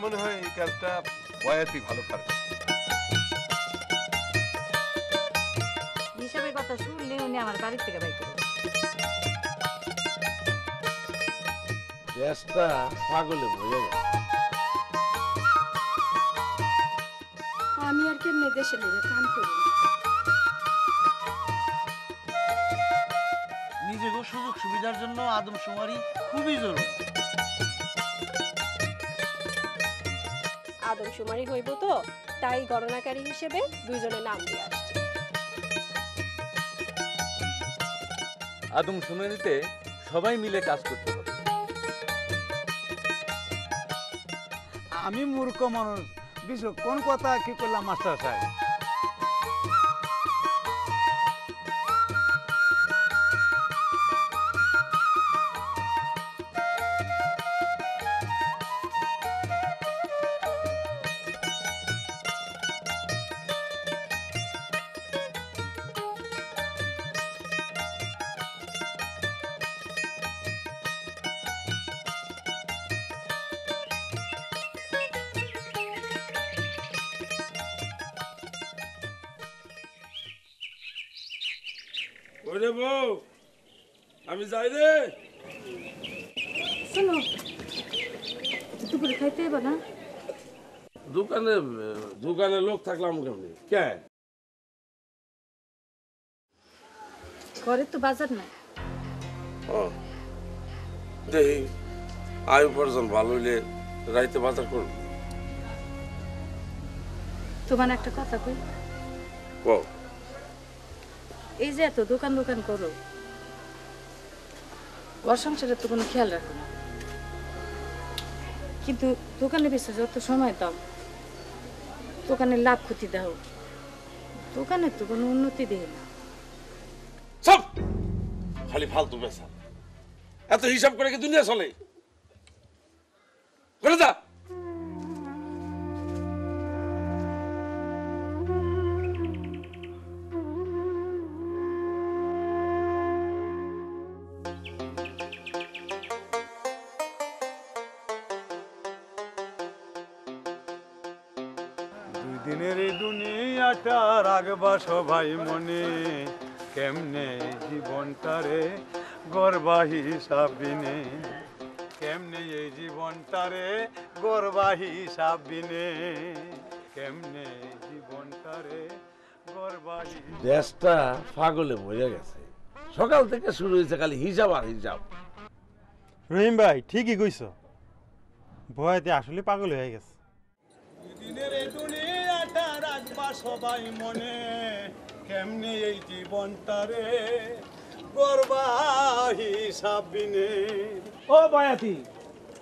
মনে হয় এই কাজটা বয়াতি ভালো পারবে। হিসাবের কথা শুনলে উনি আমার বাড়ি থেকে বাইক করে দেশটা পাগলে ভরে গেছে। আমি আর কেমনে দেশে লেগে কাম করি? নিজেকে সুযোগ সুবিধার জন্য আদমশুমারি খুবই জরুরি। আদমশুমারি হইব তো, তাই গণনাকারী হিসেবে দুইজনের নাম দিয়ে আসছে। আদমশুমারিতে সবাই মিলে কাজ করতে হবে। আমি মূর্খ মানুষ, বিশু কোন কথা কি করলাম মাস্টার সাহেব? ওরে বউ, আমি যাই রে। শোনো দুপুরে খাইতে হবে না? দোকানে দোকানে লোক থাকলাম কেমনি? কে ঘরে তো বাজার নাই। দেখি আয় উপার্জন ভালো হইলে রাইতে বাজার করব। তোমার একটা কথা কই, কও। এই যে এত দোকান দোকান করো, ঘর সংসারের তো কোনো খেয়াল রাখো না, কিন্তু দোকানে বেশি যত সময় দাও দোকানের লাভ ক্ষতি দাও, দোকানের তো কোনো উন্নতি দেয় না। সব খালি ফালতু পেশা। এত হিসাব করে কি দুনিয়া চলে? করে যা। দিনের এই দুনিয়াটা রাখবা সবাই মনে, কেমনে জীবনটারে গর্বা হিসাব বিনে, কেমনে এই জীবনটারে গর্বা হিসাব বিনে, কেমনে জীবনটারে গর্বা। দেশটা পাগলে ভরে গেছে। সকাল থেকে শুরু হয়েছে খালি হিসাব আর হিসাব। রহিম ভাই ঠিকই কইছ, ভয়তে আসলে পাগল হয়ে গেছে। দিনের এই দুনিয়াটা রাখবা সবাই মনে, কেমনে এই জীবনটারে গর্বা হিসাব বিনে। ও বয়াতি,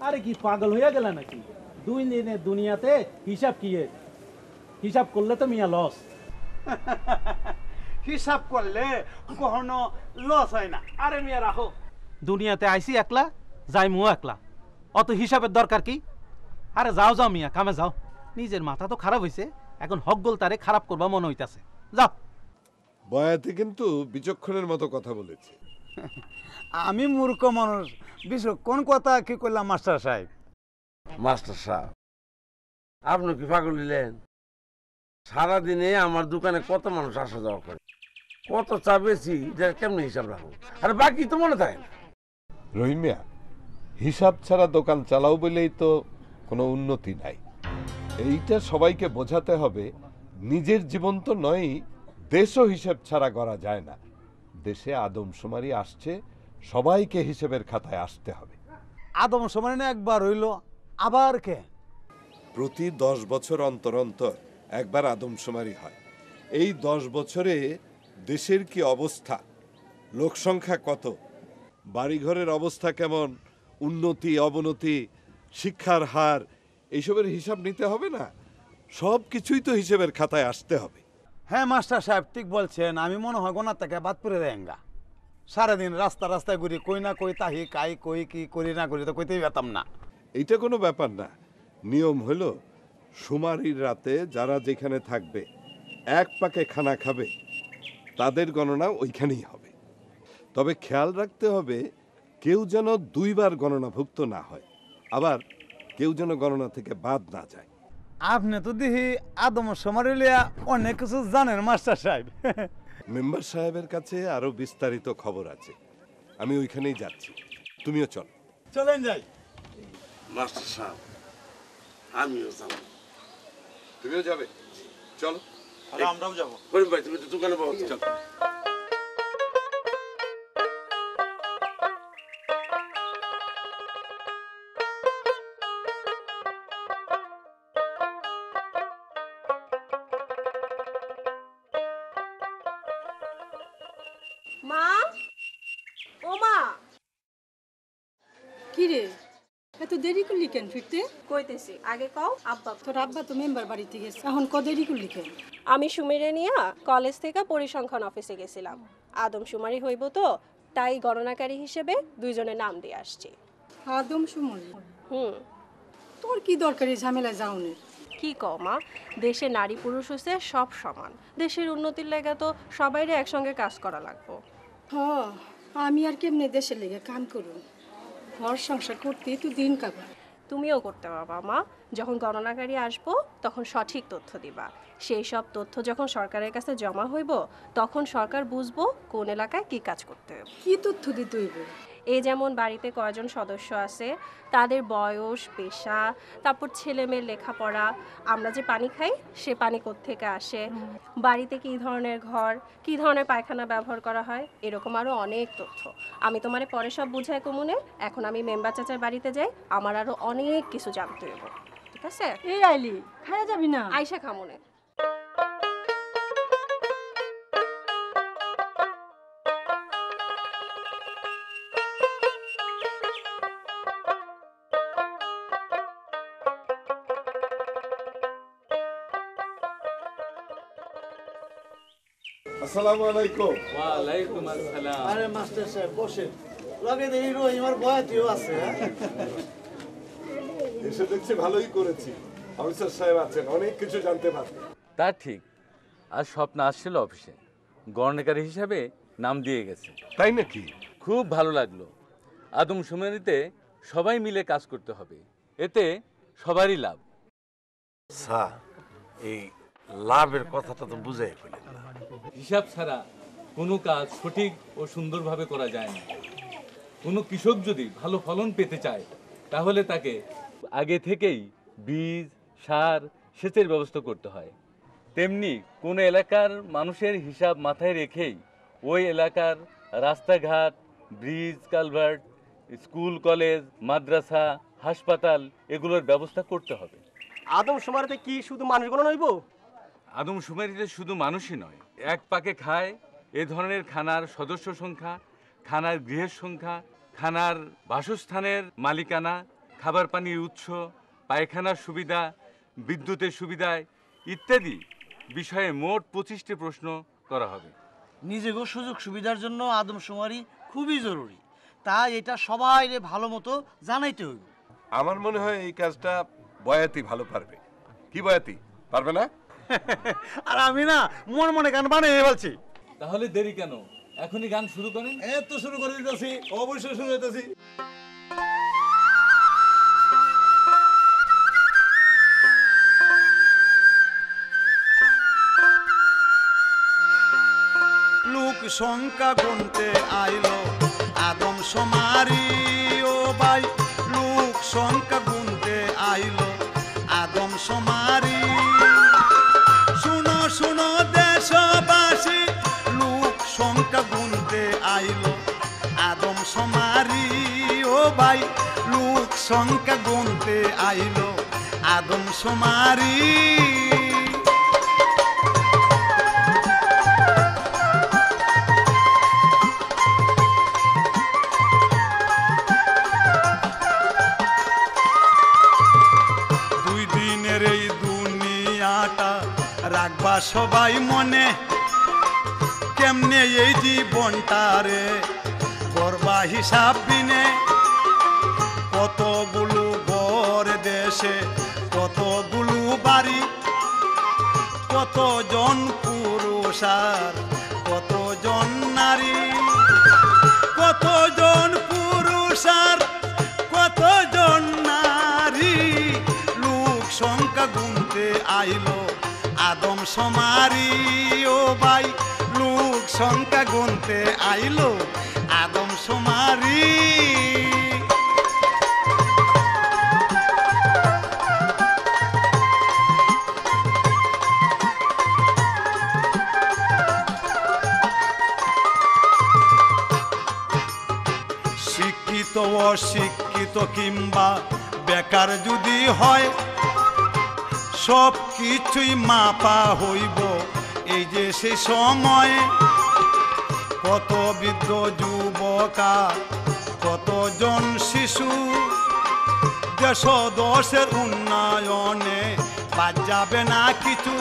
আরে কি পাগল হইয়া গেল নাকি? দুই দিনের দুনিয়াতে হিসাব কি? হিসাব করলে তো মিয়া লস। হিসাব করলে কখনো লস হয় না। আরে মিয়া রাখো, দুনিয়াতে আইসি একলা, যাই মু একলা, অত হিসাবের দরকার কি? আরে যাও যাও মিয়া, কামে যাও। নিজের মাথা তো খারাপ হয়েছে, এখন হকগোল তারে খারাপ করবা মনে হইতাছে, যাও। বয়াতি কিন্তু বিচক্ষণের মতো কথা বলেছে। আমি মূর্খ মানুষ, বিশু কোন কথা কি করলাম মাস্টার সাহেব? মাস্টার সাহেব, আপনি কি পাগল হইলেন? সারাদিনে আমার দোকানে কত মানুষ আসা যাওয়া করে, কত চা বেশি, এটা কেমনি হিসাব রাখো? আর বাকি তো মনে থাকে না। রহিম মিয়া, হিসাব ছাড়া দোকান চালাও বলেই তো কোনো উন্নতি নাই। এইটা সবাইকে বোঝাতে হবে। নিজের জীবন তো নয়, দেশও হিসেব ছাড়া করা যায় না। দেশে আদমশুমারি আসছে, সবাইকে হিসেবের খাতায় আসতে হবে। আদমশুমারি না একবার হইল, আবার কে? প্রতি 10 বছর অন্তর অন্তর একবার আদমশুমারি হয়। এই 10 বছরে দেশের কি অবস্থা, লোকসংখ্যা কত, বাড়িঘরের অবস্থা কেমন, উন্নতি অবনতি, শিক্ষার হার, এইসবের হিসাব নিতে হবে না? সব কিছুই তো হিসেবের খাতায় আসতে হবে। হ্যাঁ মাস্টার সাহেব ঠিক বলছেন। আমি মনে হয় গোনার থেকে বাদ পড়ে দেয়গা। সারাদিন রাস্তা রাস্তায় ঘুরি, কই না কই তাহি কাই, কই কি করি না করি তো কইতেই পেতাম না। এইটা কোনো ব্যাপার না। নিয়ম হলো শুমারির রাতে যারা যেখানে থাকবে, এক পাকে খানা খাবে, তাদের গণনা ওইখানেই হবে। তবে খেয়াল রাখতে হবে কেউ যেন দুইবার গণনাভুক্ত না হয়। আবার কেউ যেন গণনা থেকে বাদ না যায়। আপনি তো দেখি আদম সমারিলিয়া অনেক কিছু জানেন মাস্টার সাহেব। মেম্বার সাহেবের কাছে আরো বিস্তারিত খবর আছে, আমি ওইখানেই যাচ্ছি, তুমিও চল। চলেন যাই। মাস্টার সাহেব আমিও যাবো। তুমিও যাবে? চলো। আমরাও যাবো। রহিম ভাই তুমি তো দোকানে পাবো, চল। মা, ও মা, কি রে, এত দেরি করলি কেন ফিরতে? কইতেছি আগে কও। আব্বা, তোর আব্বা তো মেম্বার বাড়িতে গেছে, এখন দেরি করলি কেন? আমি সুমিরে নিয়া কলেজ থেকে পরিসংখ্যান অফিসে গেছিলাম। আদমশুমারি হইব তো, তাই গণনাকারী হিসেবে দুইজনের নাম দিয়ে আসছি। আদমশুমারি? হুম। তোর কি দরকারি ঝামেলায় যাওনের? কি কও মা, দেশে নারী পুরুষ হচ্ছে সব সমান। দেশের উন্নতির লেগে তো সবাইরে একসঙ্গে কাজ করা লাগবো। আমি আর কেমনে দেশের লেগে কাম করুন, ঘর সংসার করতে তো দিন কাবা। তুমিও করতে পারবা মা, যখন গণনাকারী আসবো তখন সঠিক তথ্য দিবা। সেই সব তথ্য যখন সরকারের কাছে জমা হইব তখন সরকার বুঝবো কোন এলাকায় কি কাজ করতে হবে। কি তথ্য দিতে হইব? এই যেমন বাড়িতে কয়জন সদস্য আছে, তাদের বয়স, পেশা, তারপর ছেলে মেয়ের লেখাপড়া, আমরা যে পানি খাই সে পানি কোত্থেকে আসে, বাড়িতে কী ধরনের ঘর, কী ধরনের পায়খানা ব্যবহার করা হয়, এরকম আরও অনেক তথ্য। আমি তোমারে পরে সব বুঝাই কমুনে, এখন আমি মেম্বার চাচার বাড়িতে যাই, আমার আরও অনেক কিছু জানতে হইব। ঠিক আছে? এই আইলি, খায়া যাবি না? আইসা খামুনে। আসসালামু আলাইকুম। ওয়ালাইকুম আসসালাম। আরে মাস্টার সাহেব বসেন, লগে দেখি রহিমার বয়াতিও আছে। এসে দেখছি ভালোই করেছি, অফিসার সাহেব আছেন, অনেক কিছু জানতে পারবেন। তা ঠিক, আজ স্বপ্ন আসছিল অফিসে, গণনাকারী হিসাবে নাম দিয়ে গেছে। তাই নাকি? খুব ভালো লাগলো। আদমশুমারিতে সবাই মিলে কাজ করতে হবে, এতে সবারই লাভ। স্যার এই লাভের কথাটা তো বুঝাই ফেলেন না। হিসাব ছাড়া কোনো কাজ সঠিক ও সুন্দরভাবে করা যায় না। কোনো কৃষক যদি ভালো ফলন পেতে চায় তাহলে তাকে আগে থেকেই বীজ, সার, সেচের ব্যবস্থা করতে হয়। তেমনি কোন এলাকার মানুষের হিসাব মাথায় রেখেই ওই এলাকার রাস্তাঘাট, ব্রিজ, কালভার্ট, স্কুল, কলেজ, মাদ্রাসা, হাসপাতাল এগুলোর ব্যবস্থা করতে হবে। আদমশুমারিতে কি শুধু মানুষ গণনা হইব? আদমশুমারিতে শুধু মানুষই নয়, এক পাকে খায় এ ধরনের খানার সদস্য সংখ্যা, খানার গৃহের সংখ্যা, খানার বাসস্থানের মালিকানা, খাবার পানির উৎস, পায়খানার সুবিধা, বিদ্যুতের সুবিধা ইত্যাদি বিষয়ে মোট 25টি প্রশ্ন করা হবে। নিজেকে সুযোগ সুবিধার জন্য আদমশুমারি খুবই জরুরি, তাই এটা সবাই ভালো মতো জানাইতে হইব। আমার মনে হয় এই কাজটা বয়াতি ভালো পারবে। কি বয়াতি, পারবে না? আর আমি না মনে মনে গান বানিয়ে বলছি। তাহলে দেরি কেন, এখনই গান শুরু করেন। এই তো শুরু করে দিতেছি, অবশ্যই শুরু হইতেছি। লোক সংখ্যা গুনতে আইলো আদমশুমারি, ও ভাই লোক সংখ্যা গুনতে আইলো আদমশুমারি। শুনো শুনো দেশবাসী, লোক সংখ্যা গুনতে আইলো আদমশুমারি, ও ভাই লোক সংখ্যা গুনতে আইলো আদমশুমারি। রাখবা সবাই মনে, কেমনে এই জীবনটারে করবা হিসাব বিনে। কতগুলো ঘর দেশে, কতগুলো বাড়ি, কতজন পুরুষ আর কতজন নারী, কতজন পুরুষ আর কতজন নারী। আইলো আদম সমারি ও ভাই লোক সংখ্যা গুনতে আইলো আদম সমারি শিক্ষিত অশিক্ষিত কিংবা বেকার যদি হয় সব কিছুই মাপা হইব এই যে সে সময় কত বৃদ্ধ যুবকা কতজন শিশু দেশ দশের উন্নয়নে বাদ যাবে না কিছু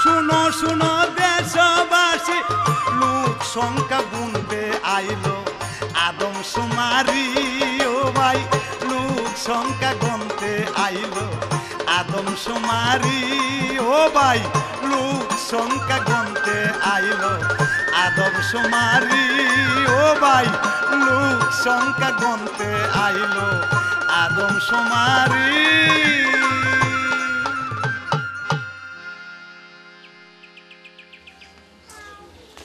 শুনো শুনো দেশবাসী লোক সংখ্যা গুনতে আইলো আদম সমারি ও ভাই লোক সংখ্যা গুনতে আইলো আদম সমারি ও ভাই লোক সংখ্যা গুনতে আইলো আদম সমারি ও ভাই লোক সংখ্যা গুনতে আইলো আদম সমারি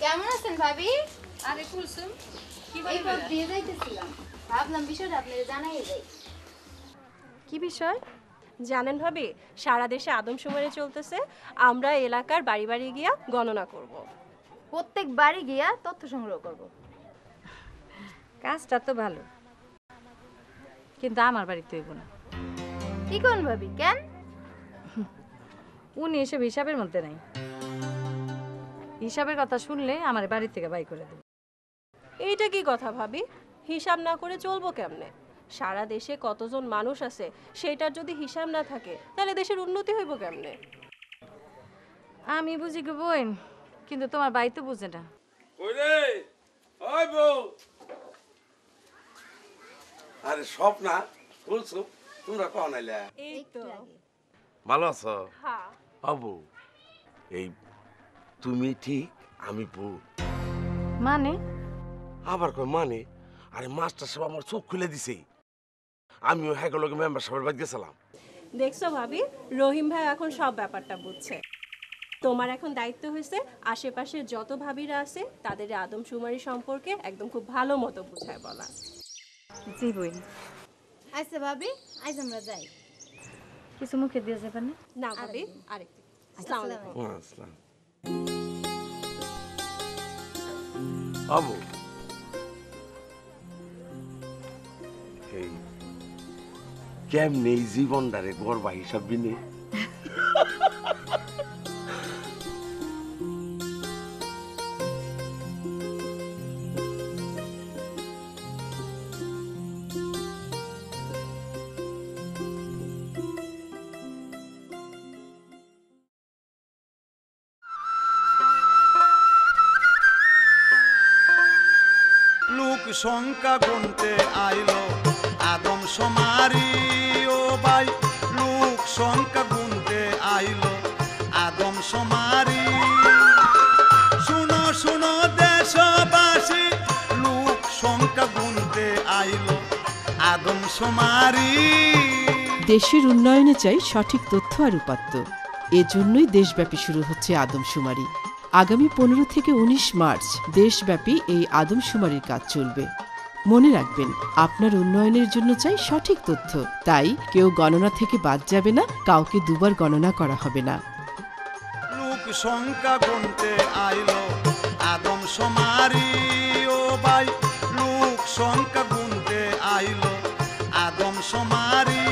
কেমন আছেন ভাবি? আরে কুলসুম কি এইবার দিয়ে যাইতেছিলাম, ভাবলাম বিষয়টা আপনাদের জানাই যাই। কি বিষয় জানেন ভাবি? সারা দেশে আদমশুমারি চলতেছে, আমরা এলাকার বাড়ি বাড়ি গিয়া গণনা করব। প্রত্যেক বাড়ি গিয়া তথ্য সংগ্রহ করব। কাজটা তো ভালো, কিন্তু আমার বাড়িতে হইব না। কি কোন ভাবি, কেন? উনি এসব হিসাবের মধ্যে নাই। হিসাবের কথা শুনলে আমার বাড়ি থেকে বাই করে দেবে। এইটা কি কথা ভাবি? হিসাব না করে চলবো কেমনে? সারা দেশে কতজন মানুষ আছে সেটার যদি হিসাব না থাকে তাহলে দেশের উন্নতি হইব কেমনে? আমি বুঝি গো বোন, কিন্তু তোমার বাই তো বুঝে না। আরে স্বপ্না বলছো তোমরা কখন আইলা? এই তো ভালো আছো? হ্যাঁ। বাবু এই তুমি ঠিক আমি ভুল মানে? আবার কই মানে? আরে মাস্টার সাহেব আমার চোখ খুলে দিছে। আমিও হ্যাগলকে মেম্বার সাহেবের বাড়ি গেছিলাম। দেখছো ভাবি, রহিম ভাই এখন সব ব্যাপারটা বুঝছে। তোমার এখন দায়িত্ব হয়েছে আশেপাশের যত ভাবিরা আছে তাদের আদমশুমারি সম্পর্কে একদম খুব ভালো মতো বুঝায় বলা। জি বোন। আচ্ছা ভাবি, আজ আমরা যাই। কিছু মুখে দিয়ে যাবেন না? না ভাবি, আরেকটু। আসসালামু আলাইকুম। আসসালাম। বাবু এই কেমনে জীবনটারে গর্বা হিসাব বিনে লোক সংখ্যা গুনতে আইলো আদম সমারি ও ভাই লোক সংখ্যা গুনতে আইলো আদম সমারি শুনো শুনো দেশবাসী লোক সংখ্যা গুনতে আইলো আদম সমারি দেশের উন্নয়নে চাই সঠিক তথ্য আর উপাত্ত। এজন্যই দেশব্যাপী শুরু হচ্ছে আদমশুমারি। আগামী 15 থেকে 19 মার্চ দেশব্যাপী এই আদমশুমারির কাজ চলবে। মনে রাখবেন, আপনার উন্নয়নের জন্য চাই সঠিক তথ্য। তাই কেউ গণনা থেকে বাদ যাবে না, কাউকে দুবার গণনা করা হবে না। লোক সংখ্যা গুনতে আইলো আদম সমারি ও ভাই লোক সংখ্যা গুনতে আইলো আদম সমারি